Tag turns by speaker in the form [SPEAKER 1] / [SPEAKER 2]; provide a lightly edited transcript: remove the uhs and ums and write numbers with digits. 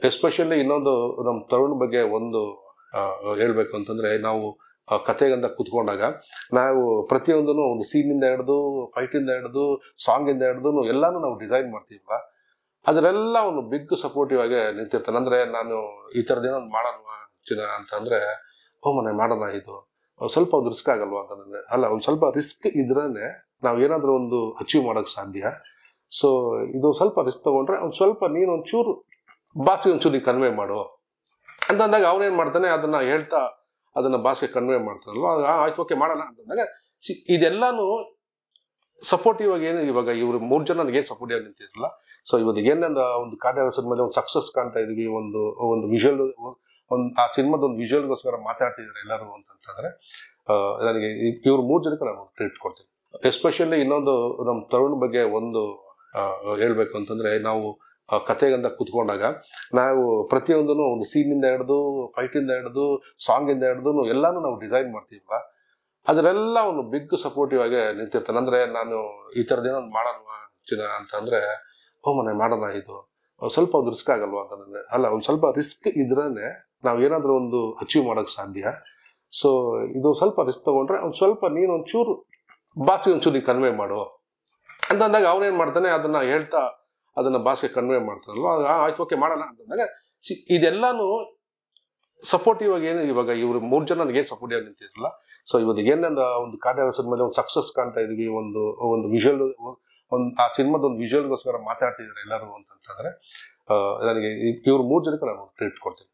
[SPEAKER 1] Especially ಇನ್ನೊಂದು ನಮ್ಮ ತರುಣ್ ಬಗ್ಗೆ ಒಂದು ಹೇಳ್ಬೇಕು ಅಂತಂದ್ರೆ, ನಾವು ಕತೆಗಂತ ಕೂತ್ಕೊಂಡಾಗ ನಾವು ಪ್ರತಿಯೊಂದನ್ನು ಒಂದು ಸೀನಿಂದ ಹಿಡಿದು ಫೈಟಿಂದ ಹಿಡಿದು ಸಾಂಗಿಂದ ಹಿಡಿದು ಎಲ್ಲಾನು ನಾವು ಡಿಸೈನ್ ಮಾಡ್ತೀವಲ್ಲ, ಅದರೆಲ್ಲ ಒಂದು ಬಿಗ್ ಸಪೋರ್ಟಿವ್ ಆಗಿ ನಿಂತಿರ್ತಾನೆ. ಅಂದ್ರೆ ನಾನು ಈ ಥರದ್ದೇನೋ ಮಾಡೋಣ ಚಿನ್ನ ಅಂತ ಅಂದ್ರೆ, ಮನೆ ಮಾಡೋಣ, ಇದು ಸ್ವಲ್ಪ ಒಂದು ರಿಸ್ಕ್ ಆಗಲ್ವಾ ಅಂತಂದ್ರೆ, ಅಲ್ಲ ಒಂದು ಸ್ವಲ್ಪ ರಿಸ್ಕ್ ಇದ್ರೇನೆ ನಾವು ಏನಾದರೂ ಒಂದು ಅಚೀವ್ ಮಾಡೋಕ್ಕೆ ಸಾಧ್ಯ. ಸೊ ಇದು ಸ್ವಲ್ಪ ರಿಸ್ಕ್ ತಗೊಂಡ್ರೆ ಒಂದು ಸ್ವಲ್ಪ ನೀನು ಒಂಚೂರು ಬಾಸಿಗೆ ಒಂಚೂರು ನೀನು ಕನ್ವೆ ಮಾಡು ಅಂತಂದಾಗ ಅವನೇನು ಮಾಡ್ತಾನೆ, ಅದನ್ನ ಹೇಳ್ತಾ ಅದನ್ನ ಬಾಸ್ಗೆ ಕನ್ವೆ ಮಾಡ್ತಾನಲ್ವ, ಆಯ್ತು ಓಕೆ ಮಾಡೋಣ ಅಂತಂದಾಗ ಇದೆಲ್ಲಾನು ಸಪೋರ್ಟಿವ್ ಆಗಿ ಏನು ಇವಾಗ ಇವರು 3 ಜನ ನನಗೇನು ಸಪೋರ್ಟಿವ್ ಆಗಿ ನಿಂತಿರಲ್ಲ. ಸೊ ಇವತ್ತು ಏನಿಂದ ಒಂದು ಕಾರ್ಯರಸದ ಮೇಲೆ ಒಂದು ಸಕ್ಸಸ್ ಕಾಣ್ತಾ ಇದೀವಿ, ಒಂದು ವಿಜುವಲ್, ಆ ಸಿನಿಮಾದ ಒಂದು ವಿಜುವಲ್ಗೋಸ್ಕರ ಮಾತಾಡ್ತಿದ್ದಾರೆ ಎಲ್ಲರೂ ಅಂತಂತಂದ್ರೆ, ನನಗೆ ಇವ್ರು 3 ಜನಕ್ಕೆ ನಾನು ಟ್ರೀಟ್ ಕೊಡ್ತೀನಿ. ಎಸ್ಪೆಷಲಿ ಇನ್ನೊಂದು ನಮ್ಮ ತರುಣ್ ಬಗ್ಗೆ ಒಂದು ಹೇಳ್ಬೇಕು ಅಂತಂದ್ರೆ, ನಾವು ಕತೆಗಂತ ಕೂತ್ಕೊಂಡಾಗ ನಾವು ಪ್ರತಿಯೊಂದನ್ನು ಒಂದು ಸೀನಿಂದ ಹಿಡಿದು ಫೈಟಿಂದ ಹಿಡಿದು ಸಾಂಗಿಂದ ಹಿಡಿದು ಎಲ್ಲಾನು ನಾವು ಡಿಸೈನ್ ಮಾಡ್ತೀವಲ್ಲ, ಅದರೆಲ್ಲ ಒಂದು ಬಿಗ್ ಸಪೋರ್ಟಿವ್ ಆಗಿ ನಿಂತಿರ್ತಾನೆ. ಅಂದ್ರೆ ನಾನು ಈ ಥರದ್ದೇನೋ ಒಂದು ಮಾಡೋಣ ಚಿನ್ನ ಅಂತ ಅಂದ್ರೆ, ಮನೆ ಮಾಡೋಣ, ಇದು ಸ್ವಲ್ಪ ಒಂದು ರಿಸ್ಕ್ ಆಗಲ್ವಾ ಅಂತಂದ್ರೆ, ಅಲ್ಲ ಒಂದು ಸ್ವಲ್ಪ ರಿಸ್ಕ್ ಇದ್ರೇನೆ ನಾವು ಏನಾದರೂ ಒಂದು ಅಚೀವ್ ಮಾಡೋಕ್ಕೆ ಸಾಧ್ಯ. ಸೊ ಇದು ಸ್ವಲ್ಪ ರಿಸ್ಕ್ ತಗೊಂಡ್ರೆ ಒಂದು ಸ್ವಲ್ಪ ನೀನು ಒಂಚೂರು ಬಾಸಿಗೆ ಒಂಚೂರು ನೀನು ಕನ್ವೆ ಮಾಡು ಅಂತಂದಾಗ ಅವನೇನು ಮಾಡ್ತಾನೆ, ಅದನ್ನ ಹೇಳ್ತಾ ಅದನ್ನ ಬಾಸ್ಗೆ ಕನ್ವೆ ಮಾಡ್ತಾನಲ್ವ, ಆಯ್ತು ಓಕೆ ಮಾಡೋಣ ಅಂತಂದಾಗ ಇದೆಲ್ಲಾನು ಸಪೋರ್ಟಿವ್ ಆಗಿ ಏನು ಇವಾಗ ಇವರು 3 ಜನ ನನಗೇನು ಸಪೋರ್ಟಿವ್ ಆಗಿ ನಿಂತಿರಲ್ಲ. ಸೊ ಇವತ್ತು ಏನಿಂದ ಒಂದು ಕಾರ್ಯರಸದ ಮೇಲೆ ಒಂದು ಸಕ್ಸಸ್ ಕಾಣ್ತಾ ಇದೀವಿ, ಒಂದು ವಿಜುವಲ್, ಆ ಸಿನಿಮಾದ ಒಂದು ವಿಜುವಲ್ಗೋಸ್ಕರ ಮಾತಾಡ್ತಿದ್ದಾರೆ ಎಲ್ಲರೂ ಅಂತಂತಂದ್ರೆ, ನನಗೆ ಇವ್ರು 3 ಜನಕ್ಕೆ ನಾನು ಟ್ರೀಟ್ ಕೊಡ್ತೀನಿ.